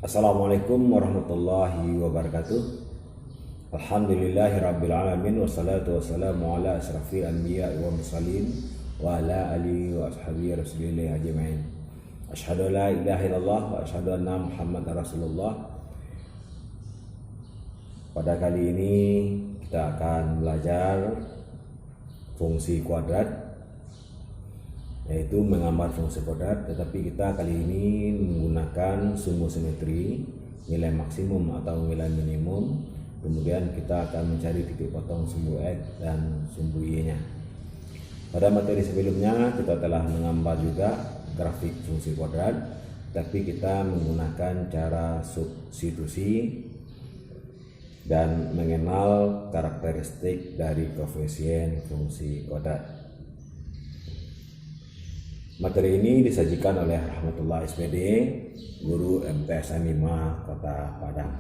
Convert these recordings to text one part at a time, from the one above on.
Assalamualaikum warahmatullahi wabarakatuh. Alhamdulillahirrabbilalamin. Wassalatu wassalamu ala asrafil anbiya wa mursalin wa ala alihi wa ashabihi rasulillahi ajma'in. Asyhadu an la ilaha illallah wa asyhadu anna muhammadar rasulullah. Pada kali ini kita akan belajar fungsi kuadrat, yaitu menggambar fungsi kuadrat, tetapi kita kali ini menggunakan sumbu simetri, nilai maksimum atau nilai minimum. Kemudian kita akan mencari titik potong sumbu X dan sumbu Y nya. Pada materi sebelumnya kita telah menggambar juga grafik fungsi kuadrat, tapi kita menggunakan cara substitusi dan mengenal karakteristik dari koefisien fungsi kuadrat. Materi ini disajikan oleh Rahmatullah SPD, guru MTSN 5 Kota Padang.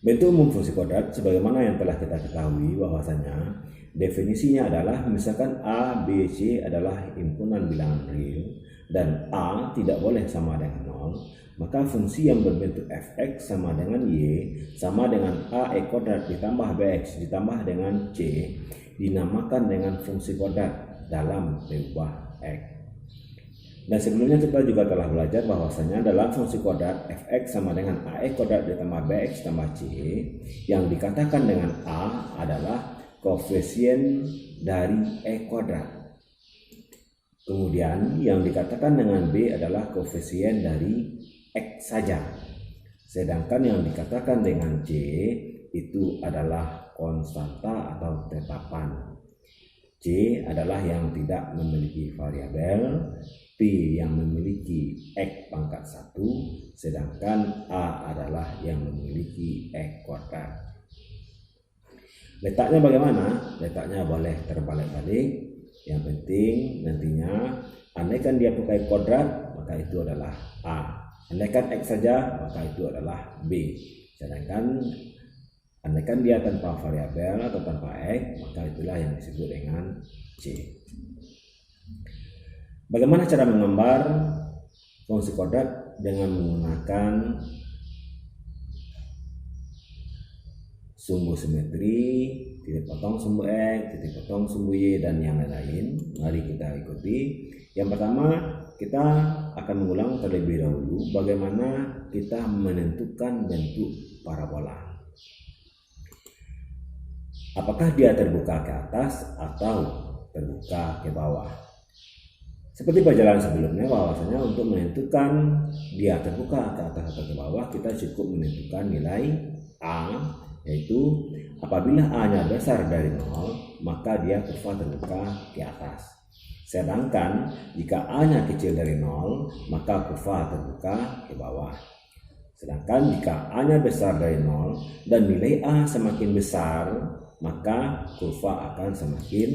Bentuk umum fungsi kuadrat sebagaimana yang telah kita ketahui bahwasanya definisinya adalah misalkan A, B, C adalah himpunan bilangan real dan A tidak boleh sama dengan 0, maka fungsi yang berbentuk fx sama dengan y sama dengan ax kuadrat ditambah bx ditambah dengan c dinamakan dengan fungsi kuadrat dalam P buah X. Dan sebelumnya kita juga telah belajar bahwasanya dalam fungsi kuadrat fx sama dengan ax kuadrat ditambah bx ditambah c, yang dikatakan dengan a adalah koefisien dari e kuadrat. Kemudian yang dikatakan dengan b adalah koefisien dari x saja. Sedangkan yang dikatakan dengan c itu adalah konstanta atau tetapan. C adalah yang tidak memiliki variabel, P yang memiliki X pangkat 1, sedangkan A adalah yang memiliki X kuadrat. Letaknya bagaimana? Letaknya boleh terbalik-balik. Yang penting nantinya andaikan dia pakai kuadrat, maka itu adalah A. Andaikan X saja, maka itu adalah B. Sedangkan andaikan dia tanpa variabel atau tanpa X, maka itulah yang disebut dengan C. Bagaimana cara menggambar fungsi kuadrat? Dengan menggunakan sumbu simetri, titik potong sumbu X, titik potong sumbu Y, dan yang lain-lain. Mari kita ikuti. Yang pertama, kita akan mengulang terlebih dahulu bagaimana kita menentukan bentuk parabola. Apakah dia terbuka ke atas atau terbuka ke bawah? Seperti perjalanan sebelumnya bahwasanya untuk menentukan dia terbuka ke atas atau ke bawah, kita cukup menentukan nilai A, yaitu apabila A-nya besar dari 0, maka dia kurva terbuka ke atas. Sedangkan jika A-nya kecil dari 0, maka kurva terbuka ke bawah. Sedangkan jika A-nya besar dari 0 dan nilai A semakin besar, maka kurva akan semakin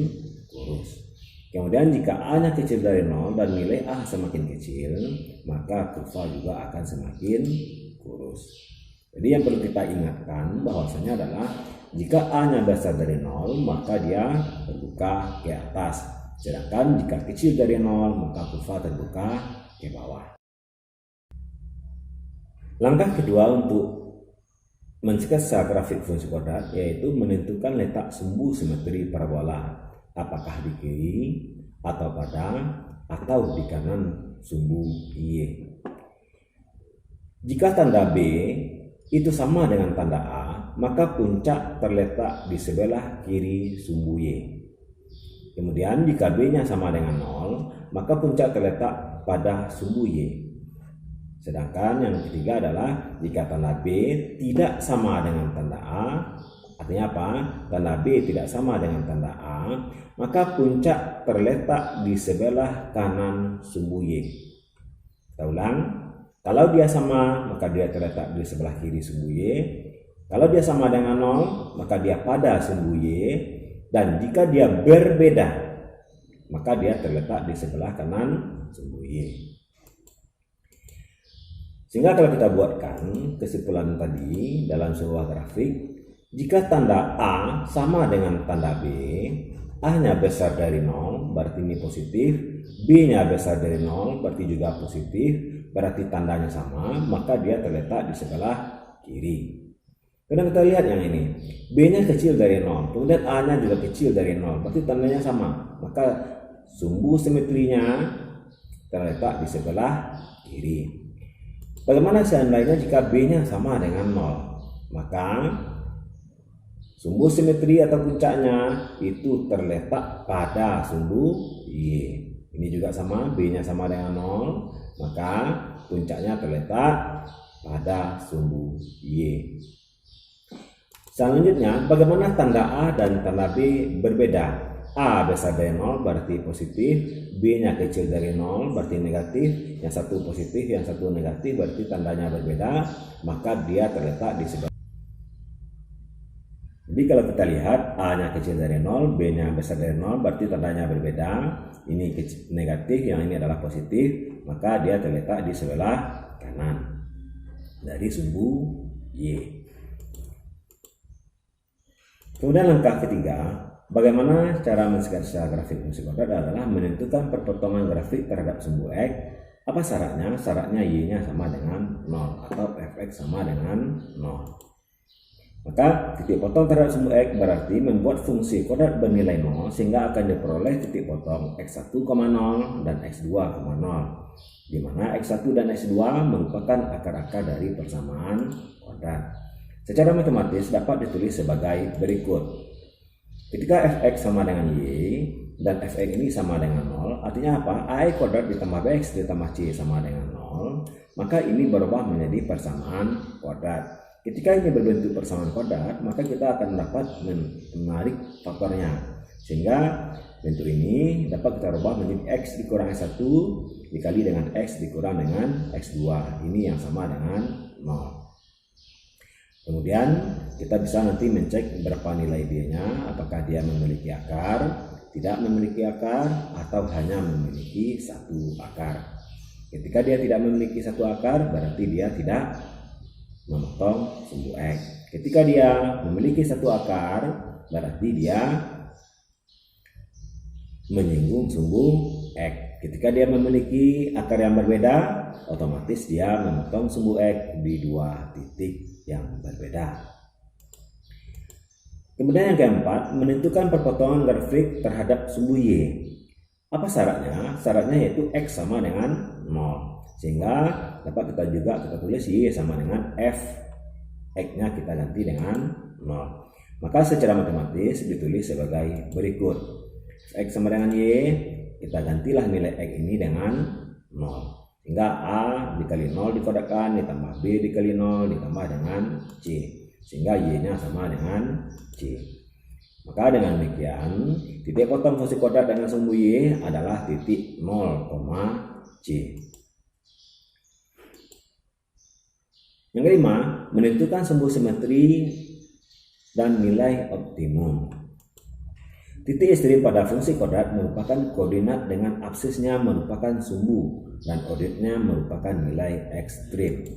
kurus. Kemudian jika A-nya kecil dari 0 dan nilai A semakin kecil, maka kurva juga akan semakin kurus. Jadi yang perlu kita ingatkan bahwasanya adalah jika A-nya besar dari 0, maka dia terbuka ke atas. Sedangkan jika kecil dari 0, maka kurva terbuka ke bawah. Langkah kedua untuk mensketsa grafik fungsi kuadrat yaitu menentukan letak sumbu simetri parabola, apakah di kiri atau pada atau di kanan sumbu Y. Jika tanda B itu sama dengan tanda A, maka puncak terletak di sebelah kiri sumbu Y. Kemudian jika B-nya sama dengan 0, maka puncak terletak pada sumbu Y. Sedangkan yang ketiga adalah jika tanda B tidak sama dengan tanda A, artinya apa? Tanda B tidak sama dengan tanda A, maka puncak terletak di sebelah kanan sumbu Y. Kita ulang, kalau dia sama maka dia terletak di sebelah kiri sumbu Y. Kalau dia sama dengan 0, maka dia pada sumbu Y. Dan jika dia berbeda, maka dia terletak di sebelah kanan sumbu Y. Sehingga kalau kita buatkan kesimpulan tadi dalam sebuah grafik, jika tanda A sama dengan tanda B, A-nya besar dari 0, berarti ini positif, B-nya besar dari 0 berarti juga positif, berarti tandanya sama, maka dia terletak di sebelah kiri. Kemudian kita lihat yang ini, B-nya kecil dari 0, kemudian A-nya juga kecil dari 0, berarti tandanya sama, maka sumbu simetrinya terletak di sebelah kiri. Bagaimana seandainya jika B-nya sama dengan 0? Maka sumbu simetri atau puncaknya itu terletak pada sumbu Y. Ini juga sama, B-nya sama dengan 0, maka puncaknya terletak pada sumbu Y. Selanjutnya, bagaimana tanda A dan tanda B berbeda? A besar dari 0 berarti positif, B-nya kecil dari 0 berarti negatif, yang satu positif, yang satu negatif berarti tandanya berbeda, maka dia terletak di sebelah. Jadi kalau kita lihat A-nya kecil dari 0, B-nya besar dari 0 berarti tandanya berbeda, ini negatif, yang ini adalah positif, maka dia terletak di sebelah kanan dari sumbu Y. Kemudian langkah ketiga, bagaimana cara mensketsa grafik fungsi kuadrat adalah menentukan perpotongan grafik terhadap sumbu X. Apa syaratnya? Syaratnya Y-nya sama dengan 0 atau Fx sama dengan 0. Maka titik potong terhadap sumbu X berarti membuat fungsi kuadrat bernilai 0 sehingga akan diperoleh titik potong X1, 0 dan X2, 0, di mana X1 dan X2 merupakan akar-akar dari persamaan kuadrat. Secara matematis dapat ditulis sebagai berikut. Ketika Fx sama dengan Y dan Fx ini sama dengan 0, artinya apa? AX kuadrat ditambah BX ditambah C sama dengan 0, maka ini berubah menjadi persamaan kuadrat. Ketika ini berbentuk persamaan kuadrat, maka kita akan dapat menarik faktornya. Sehingga bentuk ini dapat kita rubah menjadi X dikurang X1 dikali dengan X dikurang dengan X2. Ini yang sama dengan 0. Kemudian kita bisa nanti mencek berapa nilai B-nya, apakah dia memiliki akar, tidak memiliki akar, atau hanya memiliki satu akar. Ketika dia tidak memiliki satu akar, berarti dia tidak memotong sumbu X. Ketika dia memiliki satu akar, berarti dia menyinggung sumbu X. Ketika dia memiliki akar yang berbeda, otomatis dia memotong sumbu X di dua titik yang berbeda. Kemudian yang keempat, menentukan perpotongan grafik terhadap sumbu Y. Apa syaratnya? Syaratnya yaitu X sama dengan 0. Sehingga dapat kita tulis Y sama dengan F. X-nya kita ganti dengan 0. Maka secara matematis ditulis sebagai berikut. X sama dengan Y, kita gantilah nilai X ini dengan 0. Hingga A dikali 0 dikodakan, ditambah B dikali 0 ditambah dengan C. Sehingga Y-nya sama dengan C. Maka dengan demikian, titik potong fungsi kuadrat dengan sumbu Y adalah titik 0, C. Yang kelima, menentukan sumbu simetri dan nilai optimum. Titik ekstrim pada fungsi kuadrat merupakan koordinat dengan absisnya merupakan sumbu dan ordinatnya merupakan nilai ekstrim.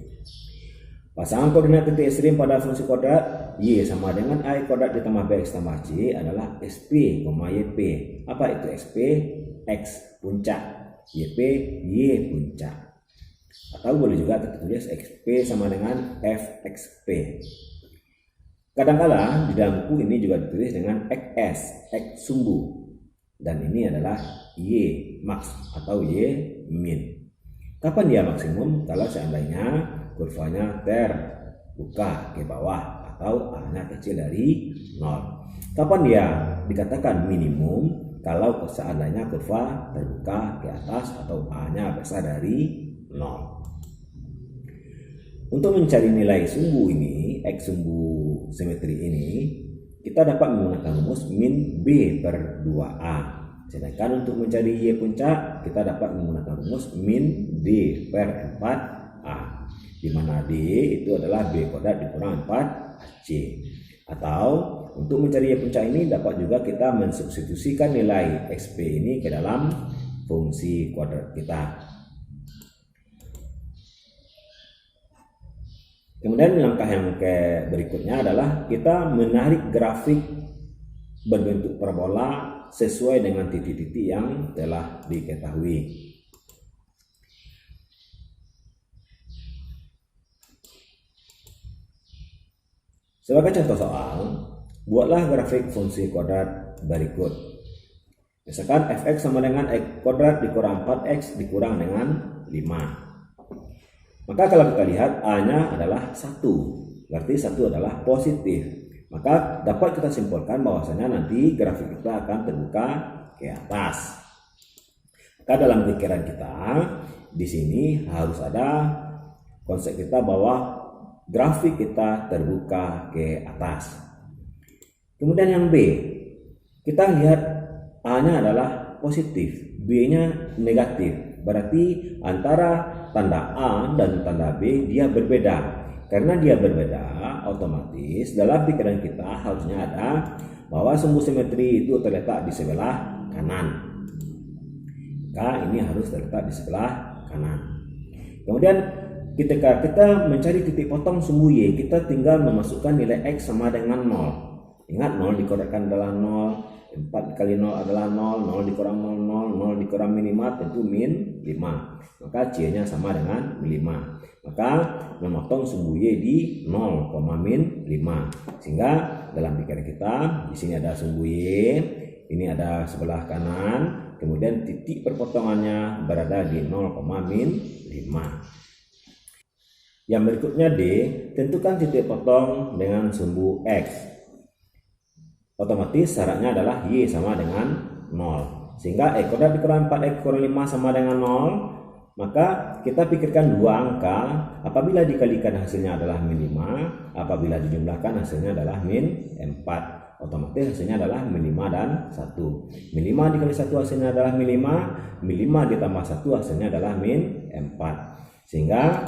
Pasangan koordinat titik ekstrim pada fungsi kuadrat Y sama dengan AX kuadrat ditambah BX tambah C adalah SP, YP. Apa itu SP? X puncak, YP Y puncak. Atau boleh juga tertulis XP sama dengan FXP. Kadang-kala di dalam buku ini juga ditulis dengan XS, X sumbu. Dan ini adalah Y max atau Y min. Kapan dia maksimum? Kalau seandainya kurvanya terbuka ke bawah atau A-nya kecil dari 0. Kapan dia dikatakan minimum? Kalau seandainya kurva terbuka ke atas atau A-nya besar dari 0. Untuk mencari nilai sumbu ini, X sumbu simetri ini, kita dapat menggunakan rumus min B per 2A. Sedangkan untuk mencari Y puncak, kita dapat menggunakan rumus min D per 4A. Di mana D itu adalah B kuadrat dikurang 4C. Atau untuk mencari Y puncak ini dapat juga kita mensubstitusikan nilai XP ini ke dalam fungsi kuadrat kita. Kemudian langkah yang berikutnya adalah kita menarik grafik berbentuk parabola sesuai dengan titik-titik yang telah diketahui. Sebagai contoh soal, buatlah grafik fungsi kuadrat berikut. Misalkan fx sama dengan x kuadrat dikurang 4x dikurang dengan 5. Maka kalau kita lihat A-nya adalah 1, berarti 1 adalah positif. Maka dapat kita simpulkan bahwasanya nanti grafik kita akan terbuka ke atas. Maka dalam pikiran kita di sini harus ada konsep kita bahwa grafik kita terbuka ke atas. Kemudian yang B, kita lihat A-nya adalah positif, B-nya negatif. Berarti antara tanda A dan tanda B dia berbeda. Karena dia berbeda, otomatis dalam pikiran kita harusnya ada bahwa sumbu simetri itu terletak di sebelah kanan. Maka ini harus terletak di sebelah kanan. Kemudian ketika kita mencari titik potong sumbu Y, kita tinggal memasukkan nilai X sama dengan 0. Ingat 0 dikorekkan adalah 0, 4 kali 0 adalah 0, 0 dikurang 0, 0 dikurang min 5 tentu min 5. Maka C-nya sama dengan 5. Maka memotong sumbu Y di 0, min 5. Sehingga dalam pikiran kita di sini ada sumbu Y, ini ada sebelah kanan, kemudian titik perpotongannya berada di 0, min 5. Yang berikutnya D, tentukan titik potong dengan sumbu X. Otomatis syaratnya adalah Y sama dengan 0. Sehingga X kuadrat dikurang 4X kurang 5 sama dengan 0. Maka kita pikirkan dua angka, apabila dikalikan hasilnya adalah min 5, apabila dijumlahkan hasilnya adalah min 4. Otomatis hasilnya adalah min 5 dan 1. Min 5 dikali 1 hasilnya adalah min 5, min 5 ditambah 1 hasilnya adalah min 4. Sehingga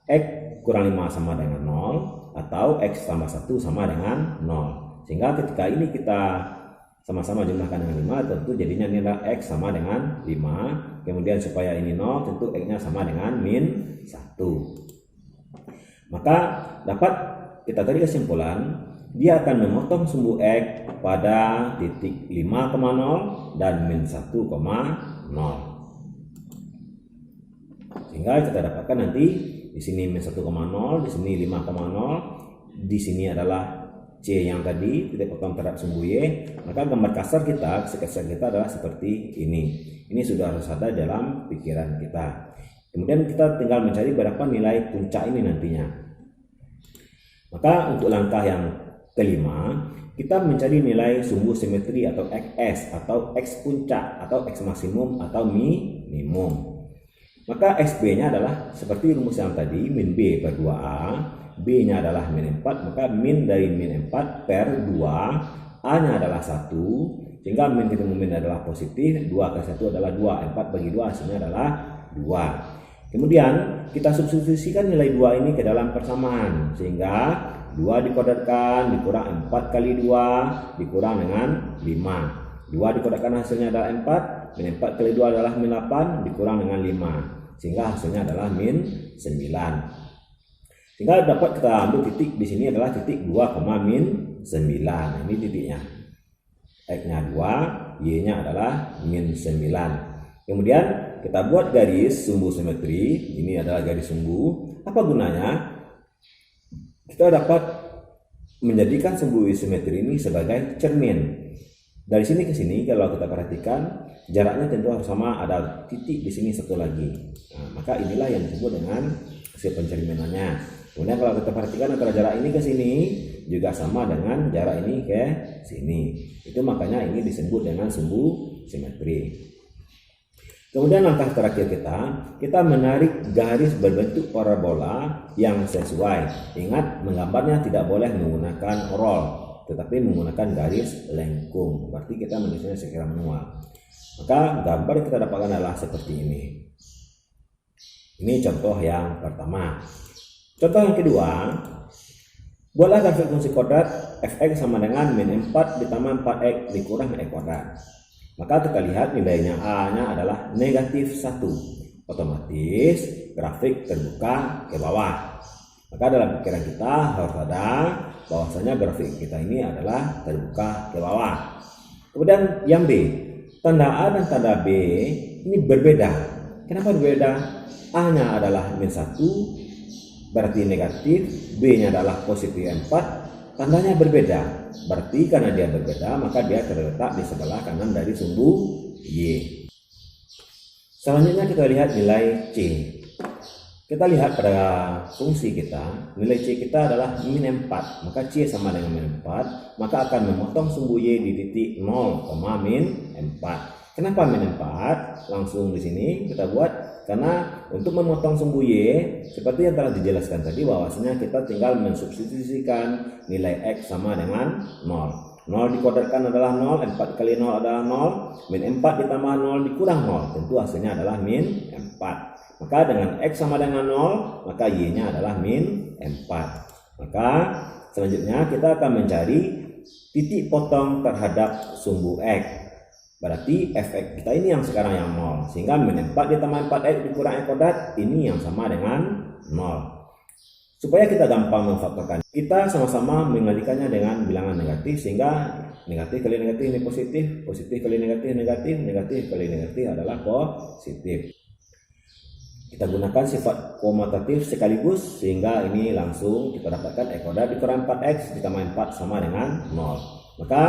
X kurang 5 sama dengan 0 atau X tambah 1 sama dengan 0. Sehingga ketika ini kita sama-sama jumlahkan dengan 5, tentu jadinya nilai X sama dengan 5. Kemudian supaya ini 0, tentu X-nya sama dengan min 1. Maka dapat kita tarik kesimpulan, dia akan memotong sumbu X pada titik 5,0 dan min 1,0. Sehingga kita dapatkan nanti di sini min 1,0, di sini 5,0, di sini adalah C yang tadi titik potong terhadap sumbu Y. Maka gambar kasar kita, sketsa kita adalah seperti ini. Ini sudah harus ada dalam pikiran kita. Kemudian kita tinggal mencari berapa nilai puncak ini nantinya. Maka untuk langkah yang kelima, kita mencari nilai sumbu simetri atau XS atau X puncak atau X maksimum atau minimum. Maka XB-nya adalah seperti rumus yang tadi, min B per 2A, B-nya adalah min 4, maka min dari min 4 per 2, A-nya adalah 1, sehingga min ketemu min adalah positif, 2 ke 1 adalah 2, 4 bagi 2 hasilnya adalah 2. Kemudian kita substitusikan nilai 2 ini ke dalam persamaan, sehingga 2 dikuadratkan dikurang 4 kali 2 dikurang dengan 5. 2 dikuadratkan hasilnya adalah 4, min 4 kali 2 adalah min 8 dikurang dengan 5, sehingga hasilnya adalah min 9. Sehingga dapat kita ambil titik di sini adalah titik 2, min 9. Ini titiknya. X-nya 2, Y-nya adalah min 9. Kemudian kita buat garis sumbu simetri. Ini adalah garis sumbu. Apa gunanya? Kita dapat menjadikan sumbu simetri ini sebagai cermin. Dari sini ke sini kalau kita perhatikan jaraknya tentu harus sama, ada titik di sini satu lagi. Nah, maka inilah yang disebut dengan hasil pencerminannya. Kemudian kalau kita perhatikan antara jarak ini ke sini juga sama dengan jarak ini ke sini. Itu makanya ini disebut dengan sumbu simetri. Kemudian langkah terakhir kita menarik garis berbentuk parabola yang sesuai. Ingat, menggambarnya tidak boleh menggunakan roll, tetapi menggunakan garis lengkung. Berarti kita menulisnya secara manual. Maka gambar yang kita dapatkan adalah seperti ini. Ini contoh yang pertama. Contoh yang kedua, buatlah grafik fungsi kuadrat fx sama dengan min 4 ditambah 4x dikurang x kuadrat. Maka kita lihat nilainya A-nya adalah negatif 1. Otomatis grafik terbuka ke bawah. Maka dalam pikiran kita harus ada bahwasanya grafik kita ini adalah terbuka ke bawah. Kemudian yang B, tanda A dan tanda B ini berbeda. Kenapa berbeda? A-nya adalah -1, berarti negatif, B-nya adalah positif 4, tandanya berbeda. Berarti karena dia berbeda, maka dia terletak di sebelah kanan dari sumbu Y. Selanjutnya kita lihat nilai C. Kita lihat pada fungsi kita, nilai C kita adalah -4, maka C sama dengan -4, maka akan memotong sumbu Y di titik 0, -4. Kenapa -4? Langsung di sini kita buat, karena untuk memotong sumbu Y, seperti yang telah dijelaskan tadi, bahwasanya kita tinggal mensubstitusikan nilai X sama dengan 0. 0 dikuadratkan adalah 0, 4 kali 0 adalah 0, -4 ditambah 0 dikurang 0, tentu hasilnya adalah -4. Maka dengan X sama dengan 0, maka Y-nya adalah -4. Maka selanjutnya kita akan mencari titik potong terhadap sumbu X. Berarti Fx kita ini yang sekarang yang 0. Sehingga -4 ditambah 4X dikurang X kuadrat, ini yang sama dengan 0. Supaya kita gampang memfaktorkan, kita sama-sama mengalihkannya dengan bilangan negatif, sehingga negatif kali negatif ini positif, positif kali negatif negatif, negatif kali negatif adalah positif. Kita gunakan sifat komutatif sekaligus, sehingga ini langsung kita dapatkan X kuadrat dikurang 4X ditambah 4 sama dengan 0. Maka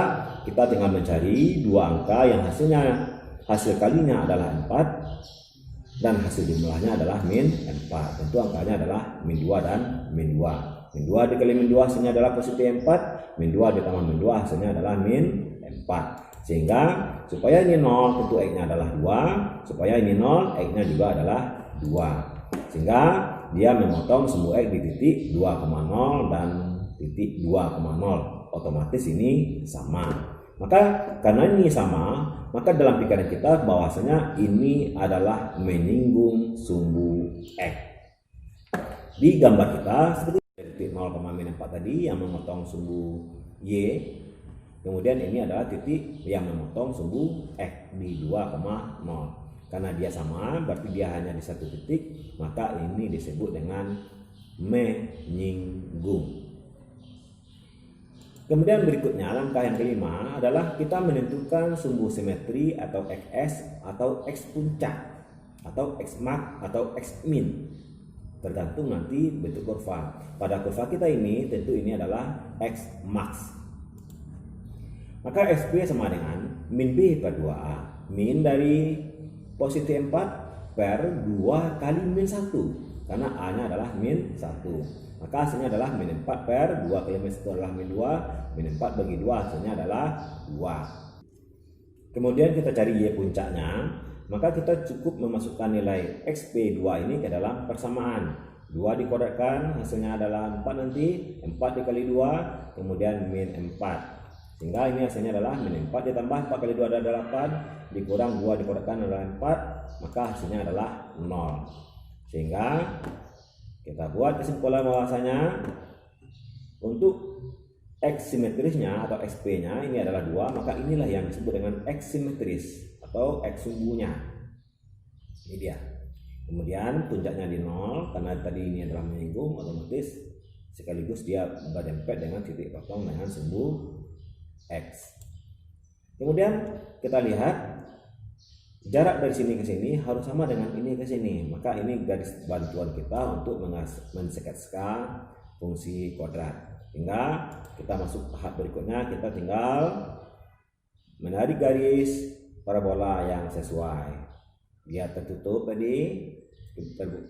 kita tinggal mencari dua angka yang hasil kalinya adalah 4 dan hasil jumlahnya adalah -4. Tentu angkanya adalah -2 dan -2. -2 dikali -2 hasilnya adalah positif 4, -2 ditambah -2 hasilnya adalah -4. Sehingga supaya ini 0 tentu X-nya adalah 2, supaya ini 0 X-nya juga adalah 2. Sehingga dia memotong sumbu X di titik 2,0 dan titik 2,0. Otomatis ini sama. Maka karena ini sama, maka dalam pikiran kita bahwasanya ini adalah menyinggung sumbu X. Di gambar kita seperti titik 0,4 tadi yang memotong sumbu Y. Kemudian ini adalah titik yang memotong sumbu X di 2,0. Karena dia sama, berarti dia hanya di satu titik, maka ini disebut dengan menyinggung. Kemudian berikutnya, langkah yang kelima adalah kita menentukan sumbu simetri atau XS atau X puncak atau X max atau X min, tergantung nanti bentuk kurva. Pada kurva kita ini tentu ini adalah X max. Maka XB sama dengan min B per 2A. Min dari positif 4 per 2 kali -1, karena A nya adalah -1, maka hasilnya adalah -4 per 2 kali -1 adalah -2, -4 bagi 2 hasilnya adalah 2. Kemudian kita cari Y puncaknya, maka kita cukup memasukkan nilai XP2 ini ke dalam persamaan. 2 dikuadratkan hasilnya adalah 4 nanti, 4 dikali 2 kemudian -4. Sehingga ini hasilnya adalah -4 ditambah 4 kali 2 adalah 8, dikurang 2 dikuadratkan adalah 4, maka hasilnya adalah 0. Sehingga kita buat kesimpulan bahwasanya untuk X simetrisnya atau XP-nya ini adalah 2, maka inilah yang disebut dengan X simetris atau X sumbunya. Ini dia. Kemudian puncaknya di 0, karena tadi ini adalah menyinggung, otomatis sekaligus dia berdempet dengan titik potong dengan sumbu X. Kemudian kita lihat jarak dari sini ke sini harus sama dengan ini ke sini. Maka ini garis bantuan kita untuk mensketsakan fungsi kuadrat. Hingga kita masuk tahap berikutnya, kita tinggal menarik garis parabola yang sesuai. Dia tertutup tadi,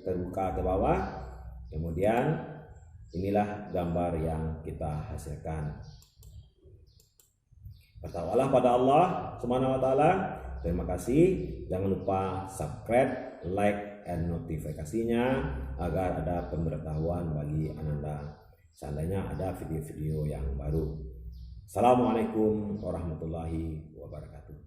terbuka ke bawah. Kemudian inilah gambar yang kita hasilkan. Bertawalah pada Allah Subhanahu wa taala. Terima kasih. Jangan lupa subscribe, like, dan notifikasinya agar ada pemberitahuan bagi Ananda seandainya ada video-video yang baru. Assalamualaikum warahmatullahi wabarakatuh.